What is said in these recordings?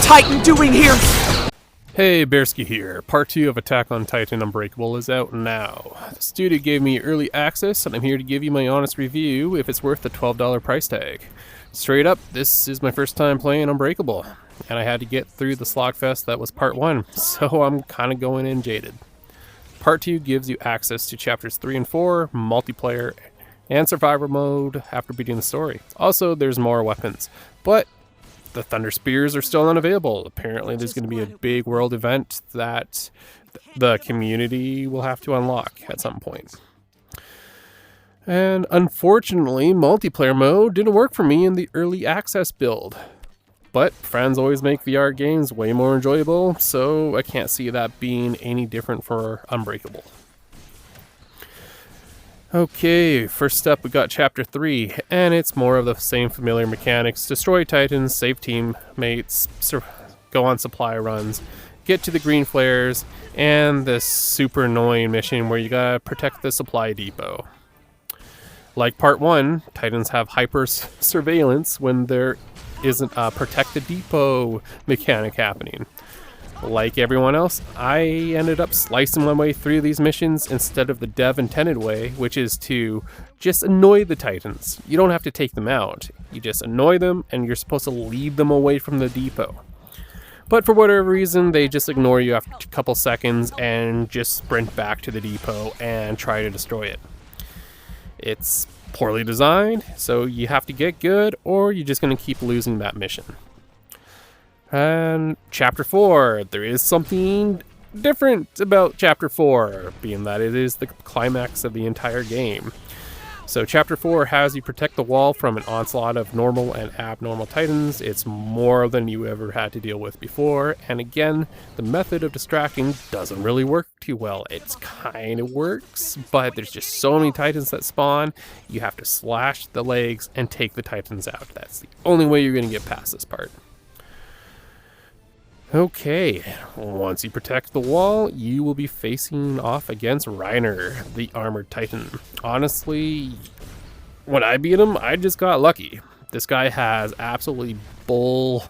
Titan doing here? Hey, Bearsky here. Part 2 of Attack on Titan Unbreakable is out now. The studio gave me early access, and I'm here to give you my honest review if it's worth the $12 price tag. Straight up, this is my first time playing Unbreakable, and I had to get through the slogfest that was part 1, so I'm kinda going in jaded. Part 2 gives you access to chapters 3 and 4, multiplayer, and survivor mode after beating the story. Also, there's more weapons, but the Thunder Spears are still unavailable. Apparently there's going to be a big world event that the community will have to unlock at some point. And unfortunately, multiplayer mode didn't work for me in the early access build. But friends always make VR games way more enjoyable, so I can't see that being any different for Unbreakable. Okay, first up we got Chapter 3, and it's more of the same familiar mechanics. Destroy Titans, save teammates, go on supply runs, get to the green flares, and this super annoying mission where you gotta protect the supply depot. Like Part 1, Titans have hyper surveillance when there isn't a protect the depot mechanic happening. Like everyone else, I ended up slicing my way through these missions instead of the dev intended way, which is to just annoy the Titans. You don't have to take them out. You just annoy them, and you're supposed to lead them away from the depot. But for whatever reason, they just ignore you after a couple seconds and just sprint back to the depot and try to destroy it. It's poorly designed, so you have to get good, or you're just going to keep losing that mission. And Chapter 4, there is something different about Chapter 4, being that it is the climax of the entire game. So Chapter 4 has you protect the wall from an onslaught of normal and abnormal Titans. It's more than you ever had to deal with before, and again, the method of distracting doesn't really work too well. It kind of works, but there's just so many Titans that spawn, you have to slash the legs and take the Titans out. That's the only way you're going to get past this part. Okay, once you protect the wall, you will be facing off against Reiner, the armored Titan. Honestly, when I beat him, I just got lucky. This guy has absolutely bull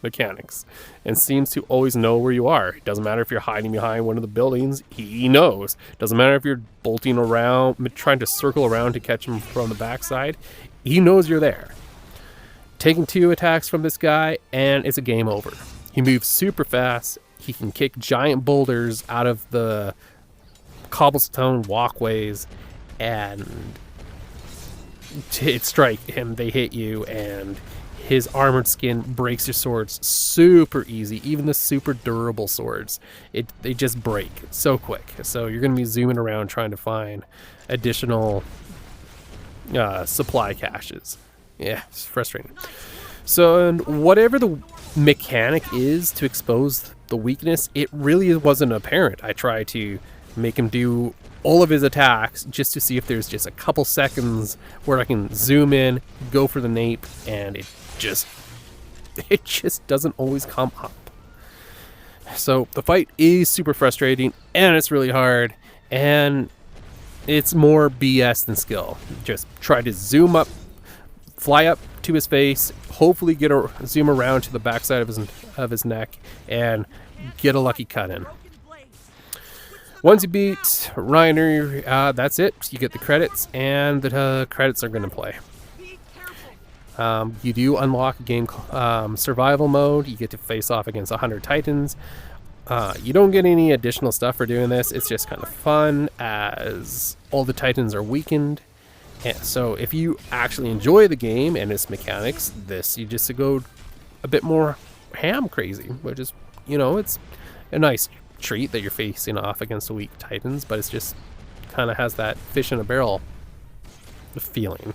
mechanics and seems to always know where you are. It doesn't matter if you're hiding behind one of the buildings, he knows. Doesn't matter if you're bolting around, trying to circle around to catch him from the backside, he knows you're there. Taking 2 attacks from this guy, and it's a game over. He moves super fast. He can kick giant boulders out of the cobblestone walkways and strike him. They hit you, and his armored skin breaks your swords super easy. Even the super durable swords, they just break so quick. So you're going to be zooming around trying to find additional supply caches. Yeah, it's frustrating. So, and whatever the mechanic is to expose the weakness, it really wasn't apparent. I tried to make him do all of his attacks just to see if there's just a couple seconds where I can zoom in, go for the nape, and it just doesn't always come up. So the fight is super frustrating, and it's really hard, and it's more BS than skill. Just try to zoom up, fly up to his face, hopefully get a zoom around to the backside of his neck, and get a lucky cut in. Once you beat Reiner, that's it. You get the credits, and the credits are going to play. You do unlock a game survival mode. You get to face off against 100 Titans. You don't get any additional stuff for doing this. It's just kind of fun as all the Titans are weakened. And so if you actually enjoy the game and its mechanics, you just go a bit more ham crazy, which is, it's a nice treat that you're facing off against the weak Titans, but it's just kind of has that fish in a barrel feeling.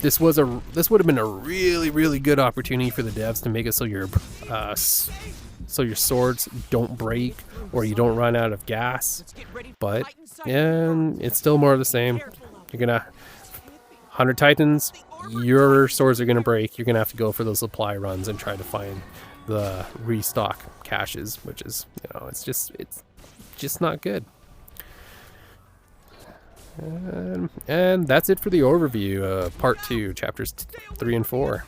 This would have been a really, really good opportunity for the devs to make it so your swords don't break or you don't run out of gas, but it's still more of the same. You're gonna 100 Titans, your swords are gonna break. You're gonna have to go for those supply runs and try to find the restock caches, which is, it's just not good. And that's it for the overview of part 2, chapters 3 and 4.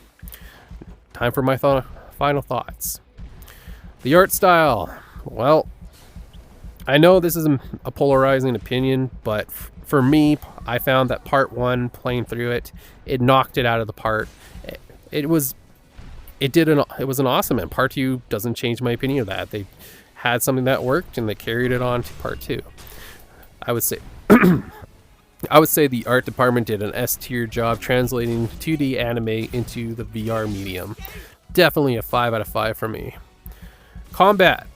time for my final thoughts. The art style. Well, I know this is a polarizing opinion, but for me, I found that part 1, playing through it, it knocked it out of the park. It was an awesome, and part 2 doesn't change my opinion of that. They had something that worked, and they carried it on to part 2. I would say the art department did an S-tier job translating 2D anime into the VR medium. Definitely a 5 out of 5 for me. Combat,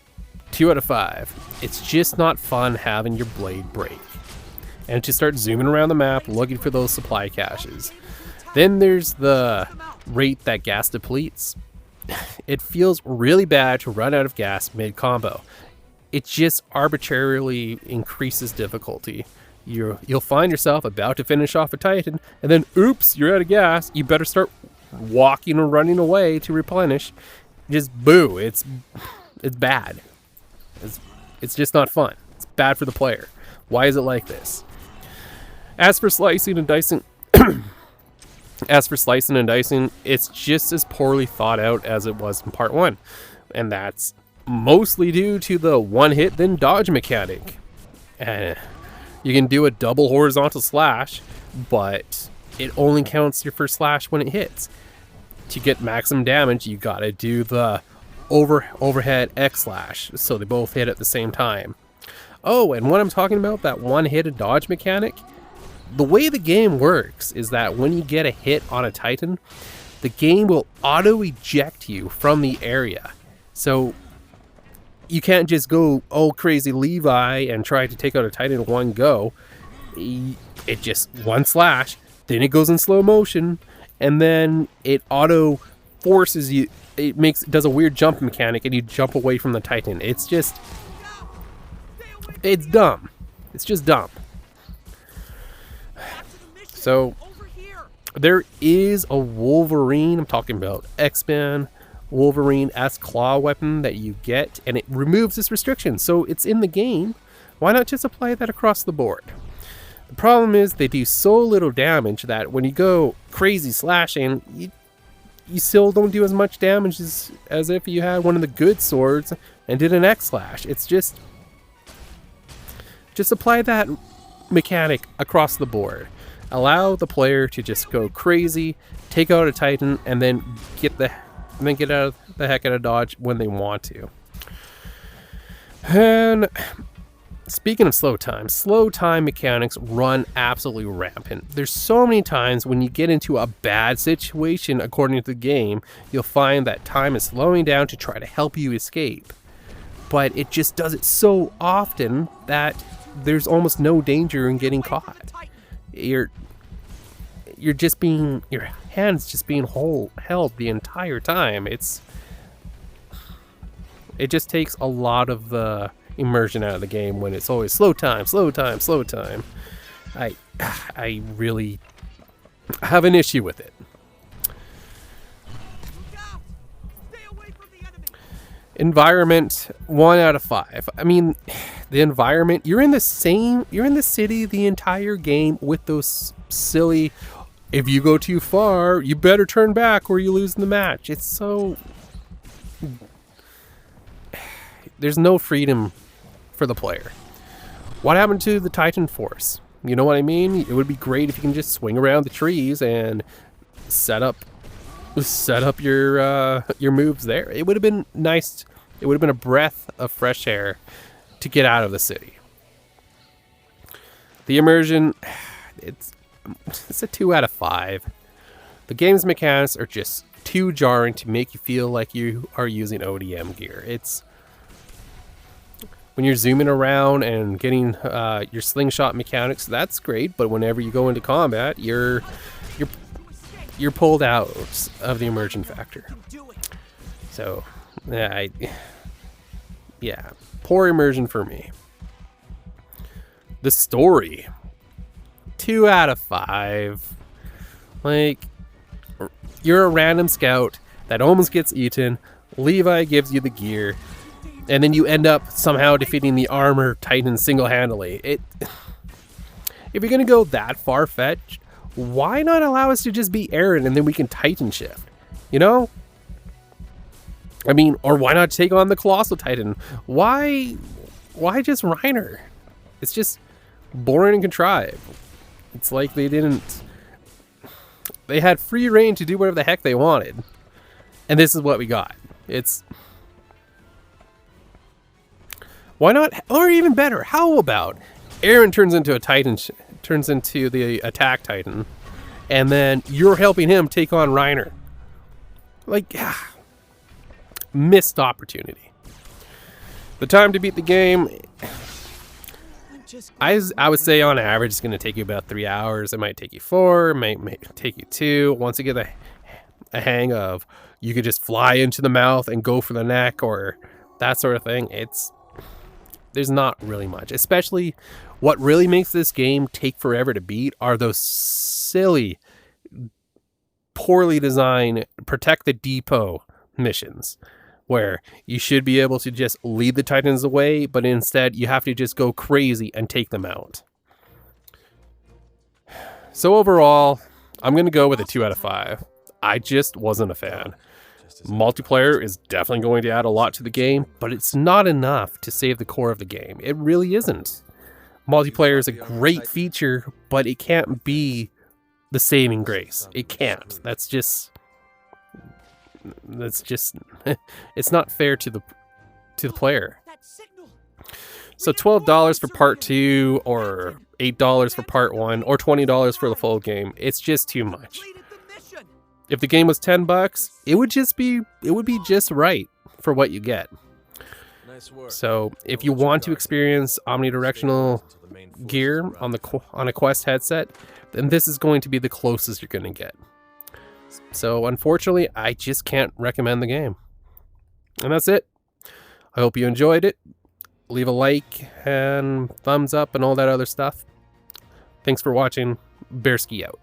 2 out of 5. It's just not fun having your blade break and to start zooming around the map looking for those supply caches. Then there's the rate that gas depletes. It feels really bad to run out of gas mid-combo. It just arbitrarily increases difficulty. You'll find yourself about to finish off a Titan, and then oops, you're out of gas. You better start walking or running away to replenish. Just boo, it's bad. It's just not fun. It's bad for the player. Why is it like this? As for slicing and dicing, it's just as poorly thought out as it was in part 1. And that's mostly due to the one hit then dodge mechanic. You can do a double horizontal slash, but it only counts your first slash when it hits. To get maximum damage, you gotta do the overhead X slash, so they both hit at the same time. Oh, and what I'm talking about, that one hit dodge mechanic, the way the game works is that when you get a hit on a Titan, the game will auto eject you from the area. So you can't just go, oh, crazy Levi, and try to take out a Titan in one go. It just one slash, then it goes in slow motion, and then it auto forces you. It does a weird jump mechanic, and you jump away from the Titan. It's dumb. It's just dumb. So there is a Wolverine, I'm talking about X-Men Wolverine S claw weapon that you get, and it removes this restriction. So it's in the game. Why not just apply that across the board? The problem is they do so little damage that when you go crazy slashing, you still don't do as much damage as if you had one of the good swords and did an X slash. It's just apply that mechanic across the board. Allow the player to just go crazy, take out a Titan, and then get out of the heck out of dodge when they want to. And speaking of slow time mechanics run absolutely rampant. There's so many times when you get into a bad situation, according to the game, you'll find that time is slowing down to try to help you escape. But it just does it so often that there's almost no danger in getting caught. Your hand's just being held the entire time. It just takes a lot of the immersion out of the game when it's always slow time. I really have an issue with it. Environment, 1 out of 5. I mean, the environment, you're in the city the entire game with those silly, if you go too far, you better turn back or you lose the match. It's so, there's no freedom for the player. What happened to the Titan Force? You know what I mean? It would be great if you can just swing around the trees and set up your moves there. It would have been nice. It would have been a breath of fresh air to get out of the city. The immersion, it's a 2 out of 5. The game's mechanics are just too jarring to make you feel like you are using ODM gear. It's when you're zooming around and getting your slingshot mechanics, that's great, but whenever you go into combat, you're pulled out of the immersion factor. So, poor immersion for me. The story, 2 out of 5. Like, you're a random scout that almost gets eaten. Levi gives you the gear, and then you end up somehow defeating the armor Titan single-handedly. If you're gonna go that far-fetched, why not allow us to just be Aaron and then we can Titan shift? You know? I mean, or why not take on the Colossal Titan? Why just Reiner? It's just boring and contrived. It's like they had free reign to do whatever the heck they wanted. And this is what we got. Why not? Or even better, how about Aaron turns into a Titan, turns into the Attack Titan, and then you're helping him take on Reiner. Like, missed opportunity. The time to beat the game, I would say on average it's going to take you about 3 hours. It might take you 4, it might take you 2. Once you get a hang of, you could just fly into the mouth and go for the neck or that sort of thing. There's not really much. Especially what really makes this game take forever to beat are those silly, poorly designed protect the depot missions, where you should be able to just lead the Titans away, but instead you have to just go crazy and take them out. So overall, I'm going to go with a 2 out of 5. I just wasn't a fan. Multiplayer is definitely going to add a lot to the game, but it's not enough to save the core of the game. It really isn't. Multiplayer is a great feature, but it can't be the saving grace. It can't. That's just it's not fair to the player. So $12 for part 2, or $8 for part 1, or $20 for the full game. It's just too much. If the game was $10, it would be just right for what you get. So if you want to experience omnidirectional gear on a Quest headset, then this is going to be the closest you're going to get. So unfortunately, I just can't recommend the game. And that's it. I hope you enjoyed it. Leave a like and thumbs up and all that other stuff. Thanks for watching. Bearski out.